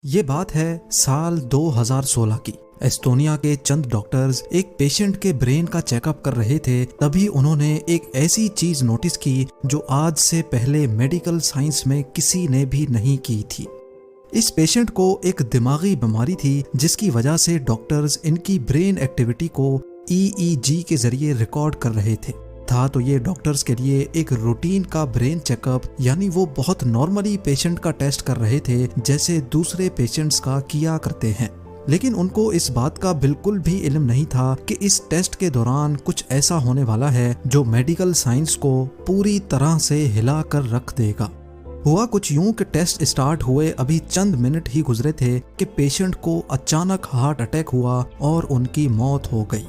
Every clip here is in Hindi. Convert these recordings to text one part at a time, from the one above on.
ये बात है साल 2016 की। एस्टोनिया के चंद डॉक्टर्स एक पेशेंट के ब्रेन का चेकअप कर रहे थे, तभी उन्होंने एक ऐसी चीज नोटिस की जो आज से पहले मेडिकल साइंस में किसी ने भी नहीं की थी। इस पेशेंट को एक दिमागी बीमारी थी जिसकी वजह से डॉक्टर्स इनकी ब्रेन एक्टिविटी को EEG के जरिए रिकॉर्ड कर रहे थे। तो ये डॉक्टर्स के लिए एक रूटीन का ब्रेन चेकअप, यानी वो बहुत नॉर्मली पेशेंट का टेस्ट कर रहे थे जैसे दूसरे पेशेंट्स का किया करते हैं। लेकिन उनको इस बात का बिल्कुल भी इल्म नहीं था कि इस टेस्ट के दौरान कुछ ऐसा होने वाला है जो मेडिकल साइंस को पूरी तरह से हिला कर रख देगा। हुआ कुछ यूं कि टेस्ट स्टार्ट हुए अभी चंद मिनट ही गुजरे थे कि पेशेंट को अचानक हार्ट अटैक हुआ और उनकी मौत हो गई।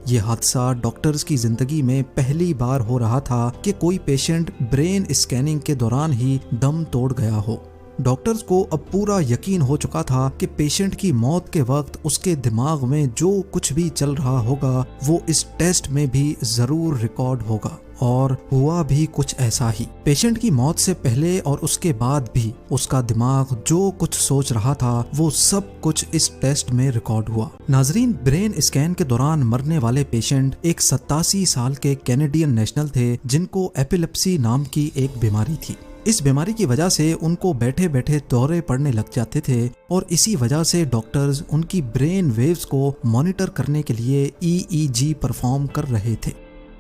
ये हादसा डॉक्टर्स की जिंदगी में पहली बार हो रहा था कि कोई पेशेंट ब्रेन स्कैनिंग के दौरान ही दम तोड़ गया हो। डॉक्टर्स को अब पूरा यकीन हो चुका था कि पेशेंट की मौत के वक्त उसके दिमाग में जो कुछ भी चल रहा होगा वो इस टेस्ट में भी जरूर रिकॉर्ड होगा, और हुआ भी कुछ ऐसा ही। पेशेंट की मौत से पहले और उसके बाद भी उसका दिमाग जो कुछ सोच रहा था वो सब कुछ इस टेस्ट में रिकॉर्ड हुआ। नाजरीन, ब्रेन स्कैन के दौरान मरने वाले पेशेंट एक 87 साल के कैनेडियन नेशनल थे जिनको एपिलेप्सी नाम की एक बीमारी थी। इस बीमारी की वजह से उनको बैठे बैठे दौरे पड़ने लग जाते थे और इसी वजह से डॉक्टर्स उनकी ब्रेन वेव्स को मॉनिटर करने के लिए EEG परफॉर्म कर रहे थे।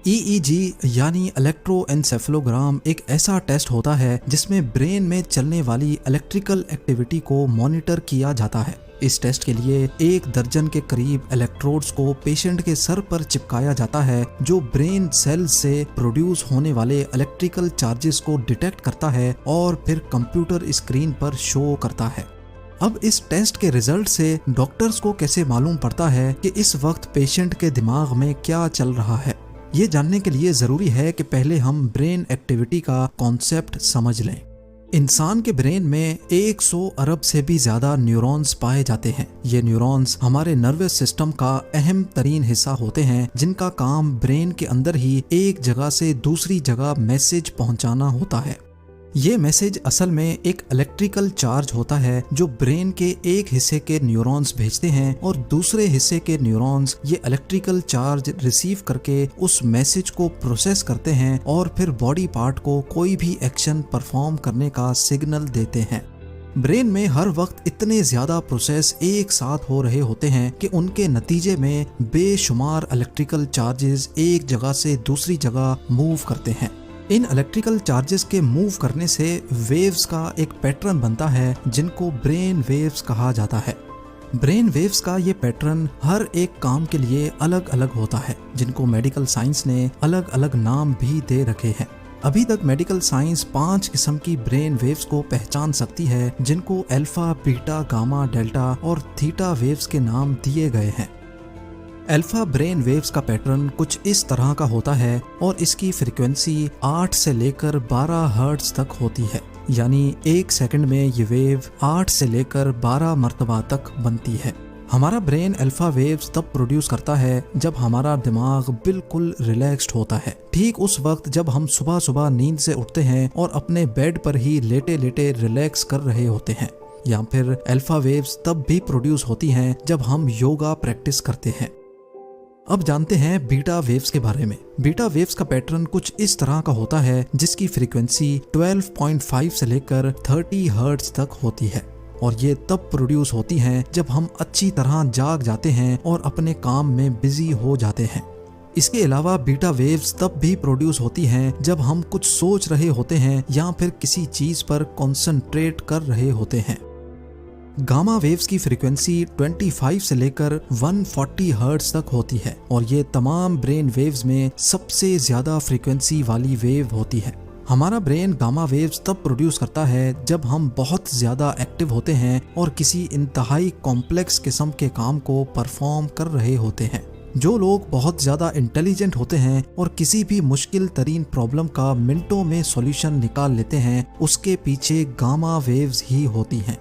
EEG यानी इलेक्ट्रोएन्सेफेलोग्राम एक ऐसा टेस्ट होता है जिसमें ब्रेन में चलने वाली इलेक्ट्रिकल एक्टिविटी को मॉनिटर किया जाता है। इस टेस्ट के लिए 1 दर्जन के करीब इलेक्ट्रोड्स को पेशेंट के सर पर चिपकाया जाता है जो ब्रेन सेल से प्रोड्यूस होने वाले इलेक्ट्रिकल चार्जेस को डिटेक्ट करता है और फिर कंप्यूटर स्क्रीन पर शो करता है। अब इस टेस्ट के रिजल्ट से डॉक्टर्स को कैसे मालूम पड़ता है कि इस वक्त पेशेंट के दिमाग में क्या चल रहा है? ये जानने के लिए जरूरी है कि पहले हम ब्रेन एक्टिविटी का कॉन्सेप्ट समझ लें। इंसान के ब्रेन में 100 अरब से भी ज्यादा न्यूरॉन्स पाए जाते हैं। ये न्यूरॉन्स हमारे नर्वस सिस्टम का अहम तरीन हिस्सा होते हैं जिनका काम ब्रेन के अंदर ही एक जगह से दूसरी जगह मैसेज पहुंचाना होता है। ये मैसेज असल में एक इलेक्ट्रिकल चार्ज होता है जो ब्रेन के एक हिस्से के न्यूरॉन्स भेजते हैं और दूसरे हिस्से के न्यूरॉन्स ये इलेक्ट्रिकल चार्ज रिसीव करके उस मैसेज को प्रोसेस करते हैं और फिर बॉडी पार्ट को कोई भी एक्शन परफॉर्म करने का सिग्नल देते हैं। ब्रेन में हर वक्त इतने ज्यादा प्रोसेस एक साथ हो रहे होते हैं कि उनके नतीजे में बेशुमार इलेक्ट्रिकल चार्जेस एक जगह से दूसरी जगह मूव करते हैं। इन इलेक्ट्रिकल चार्जेस के मूव करने से वेव्स का एक पैटर्न बनता है जिनको ब्रेन वेव्स कहा जाता है। ब्रेन वेव्स का ये पैटर्न हर एक काम के लिए अलग अलग होता है जिनको मेडिकल साइंस ने अलग अलग नाम भी दे रखे हैं। अभी तक मेडिकल साइंस 5 किस्म की ब्रेन वेव्स को पहचान सकती है जिनको अल्फा, बीटा, गामा, डेल्टा और थीटा वेव्स के नाम दिए गए हैं। अल्फा ब्रेन वेव्स का पैटर्न कुछ इस तरह का होता है और इसकी फ्रीक्वेंसी 8 से लेकर 12 हर्ट्ज तक होती है, यानी 1 सेकंड में ये वेव 8 से लेकर 12 मर्तबा तक बनती है। हमारा ब्रेन अल्फा वेव्स तब प्रोड्यूस करता है जब हमारा दिमाग बिल्कुल रिलैक्स्ड होता है। ठीक उस वक्त जब हम सुबह सुबह नींद से उठते हैं और अपने बेड पर ही लेटे लेटे रिलैक्स कर रहे होते हैं, या फिर अल्फा वेव्स तब भी प्रोड्यूस होती हैं जब हम योगा प्रैक्टिस करते हैं। अब जानते हैं बीटा वेव्स के बारे में। बीटा वेव्स का पैटर्न कुछ इस तरह का होता है जिसकी फ्रीक्वेंसी 12.5 से लेकर 30 हर्ट्ज तक होती है और ये तब प्रोड्यूस होती हैं जब हम अच्छी तरह जाग जाते हैं और अपने काम में बिजी हो जाते हैं। इसके अलावा बीटा वेव्स तब भी प्रोड्यूस होती हैं जब हम कुछ सोच रहे होते हैं या फिर किसी चीज पर कॉन्सेंट्रेट कर रहे होते हैं। गामा वेव्स की फ्रीक्वेंसी 25 से लेकर 140 हर्ट्ज तक होती है और ये तमाम ब्रेन वेव्स में सबसे ज्यादा फ्रीक्वेंसी वाली वेव होती है। हमारा ब्रेन गामा वेव्स तब प्रोड्यूस करता है जब हम बहुत ज्यादा एक्टिव होते हैं और किसी इंतहाई कॉम्प्लेक्स किस्म के काम को परफॉर्म कर रहे होते हैं। जो लोग बहुत ज्यादा इंटेलिजेंट होते हैं और किसी भी मुश्किल तरीन प्रॉब्लम का मिनटों में सॉल्यूशन निकाल लेते हैं, उसके पीछे गामा वेव्स ही होती हैं।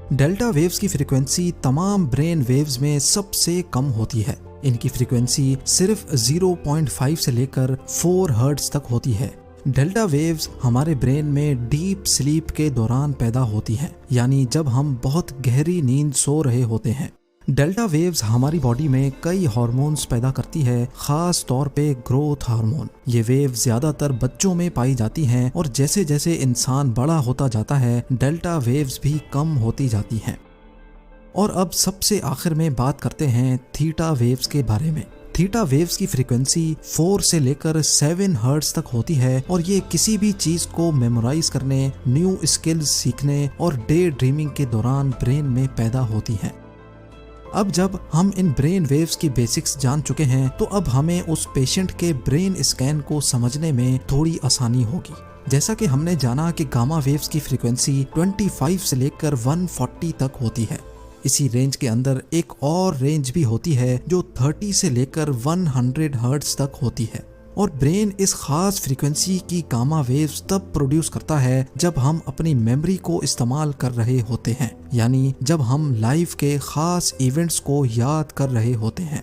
डेल्टा वेव्स की फ्रीक्वेंसी तमाम ब्रेन वेव्स में सबसे कम होती है। इनकी फ्रीक्वेंसी सिर्फ 0.5 से लेकर 4 हर्ट्ज तक होती है, डेल्टा वेव्स हमारे ब्रेन में डीप स्लीप के दौरान पैदा होती हैं, यानी जब हम बहुत गहरी नींद सो रहे होते हैं। डेल्टा वेव्स हमारी बॉडी में कई हार्मोन्स पैदा करती है, खास तौर पे ग्रोथ हार्मोन। ये वेव ज्यादातर बच्चों में पाई जाती हैं और जैसे जैसे इंसान बड़ा होता जाता है डेल्टा वेव्स भी कम होती जाती हैं। और अब सबसे आखिर में बात करते हैं थीटा वेव्स के बारे में। थीटा वेव्स की फ्रीक्वेंसी 4 से लेकर 7 हर्ट्ज तक होती है और ये किसी भी चीज को मेमोराइज करने, न्यू स्किल्स सीखने और डे ड्रीमिंग के दौरान ब्रेन में पैदा होती हैं। अब जब हम इन ब्रेन वेव्स की बेसिक्स जान चुके हैं तो अब हमें उस पेशेंट के ब्रेन स्कैन को समझने में थोड़ी आसानी होगी। जैसा कि हमने जाना कि गामा वेव्स की फ्रीक्वेंसी 25 से लेकर 140 तक होती है। इसी रेंज के अंदर एक और रेंज भी होती है जो 30 से लेकर 100 हर्ट्ज तक होती है। और ब्रेन इस खास फ्रीक्वेंसी की गामा वेव्स तब प्रोड्यूस करता है जब हम अपनी मेमोरी को इस्तेमाल कर रहे होते हैं, यानी जब हम लाइफ के खास इवेंट्स को याद कर रहे होते हैं।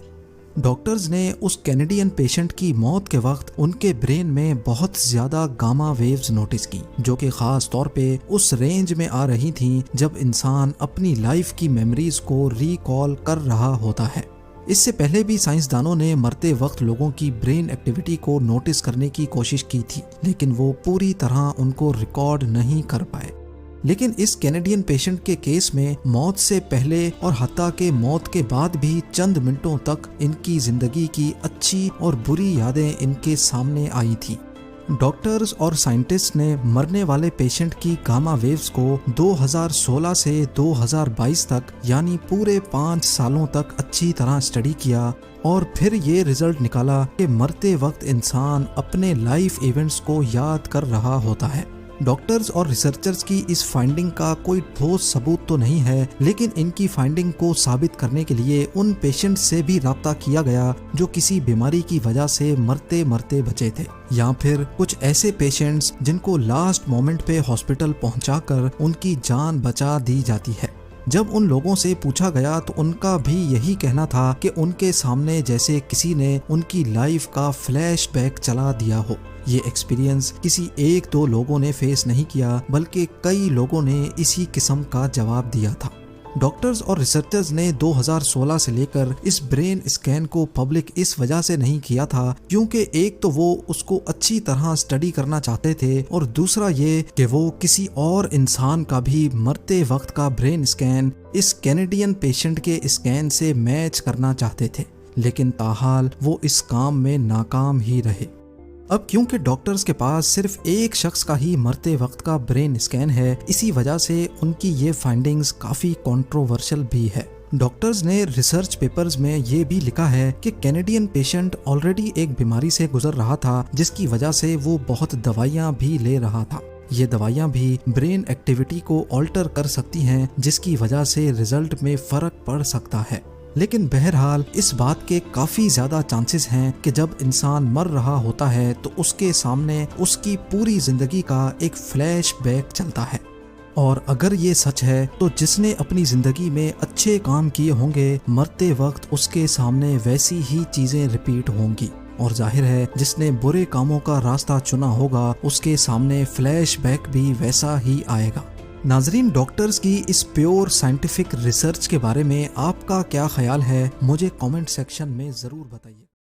डॉक्टर्स ने उस कैनेडियन पेशेंट की मौत के वक्त उनके ब्रेन में बहुत ज्यादा गामा वेव्स नोटिस की, जो कि खास तौर पे उस रेंज में आ रही थीं जब इंसान अपनी लाइफ की मेमोरीज को रिकॉल कर रहा होता है। इससे पहले भी साइंसदानों ने मरते वक्त लोगों की ब्रेन एक्टिविटी को नोटिस करने की कोशिश की थी, लेकिन वो पूरी तरह उनको रिकॉर्ड नहीं कर पाए। लेकिन इस कैनेडियन पेशेंट के केस में मौत से पहले और हत्ता के मौत के बाद भी चंद मिनटों तक इनकी जिंदगी की अच्छी और बुरी यादें इनके सामने आई थी। डॉक्टर्स और साइंटिस्ट ने मरने वाले पेशेंट की गामा वेव्स को 2016 से 2022 तक यानी पूरे 5 सालों तक अच्छी तरह स्टडी किया और फिर ये रिजल्ट निकाला कि मरते वक्त इंसान अपने लाइफ इवेंट्स को याद कर रहा होता है। डॉक्टर्स और रिसर्चर्स की इस फाइंडिंग का कोई ठोस सबूत तो नहीं है, लेकिन इनकी फाइंडिंग को साबित करने के लिए उन पेशेंट्स से भी राब्ता किया गया जो किसी बीमारी की वजह से मरते मरते बचे थे, या फिर कुछ ऐसे पेशेंट्स जिनको लास्ट मोमेंट पे हॉस्पिटल पहुंचाकर उनकी जान बचा दी जाती है। जब उन लोगों से पूछा गया तो उनका भी यही कहना था कि उनके सामने जैसे किसी ने उनकी लाइफ का फ्लैशबैक चला दिया हो। ये एक्सपीरियंस किसी एक दो लोगों ने फेस नहीं किया, बल्कि कई लोगों ने इसी किस्म का जवाब दिया था। डॉक्टर्स और रिसर्चर्स ने 2016 से लेकर इस ब्रेन स्कैन को पब्लिक इस वजह से नहीं किया था क्योंकि एक तो वो उसको अच्छी तरह स्टडी करना चाहते थे और दूसरा ये कि वो किसी और इंसान का भी मरते वक्त का ब्रेन स्कैन इस कैनेडियन पेशेंट के स्कैन से मैच करना चाहते थे, लेकिन ताहाल वो इस काम में नाकाम ही रहे। अब क्योंकि डॉक्टर्स के पास सिर्फ एक शख्स का ही मरते वक्त का ब्रेन स्कैन है, इसी वजह से उनकी ये फाइंडिंग्स काफी कंट्रोवर्शियल भी है। डॉक्टर्स ने रिसर्च पेपर्स में ये भी लिखा है कि कैनेडियन पेशेंट ऑलरेडी एक बीमारी से गुजर रहा था जिसकी वजह से वो बहुत दवाइयाँ भी ले रहा था। ये दवाइयाँ भी ब्रेन एक्टिविटी को ऑल्टर कर सकती हैं, जिसकी वजह से रिजल्ट में फर्क पड़ सकता है। लेकिन बहरहाल इस बात के काफी ज्यादा चांसेस हैं कि जब इंसान मर रहा होता है तो उसके सामने उसकी पूरी जिंदगी का एक फ्लैशबैक चलता है। और अगर ये सच है तो जिसने अपनी जिंदगी में अच्छे काम किए होंगे मरते वक्त उसके सामने वैसी ही चीजें रिपीट होंगी, और जाहिर है जिसने बुरे कामों का रास्ता चुना होगा उसके सामने फ्लैशबैक भी वैसा ही आएगा। नाजरीन, डॉक्टर्स की इस प्योर साइंटिफिक रिसर्च के बारे में आपका क्या ख्याल है, मुझे कमेंट सेक्शन में ज़रूर बताइए।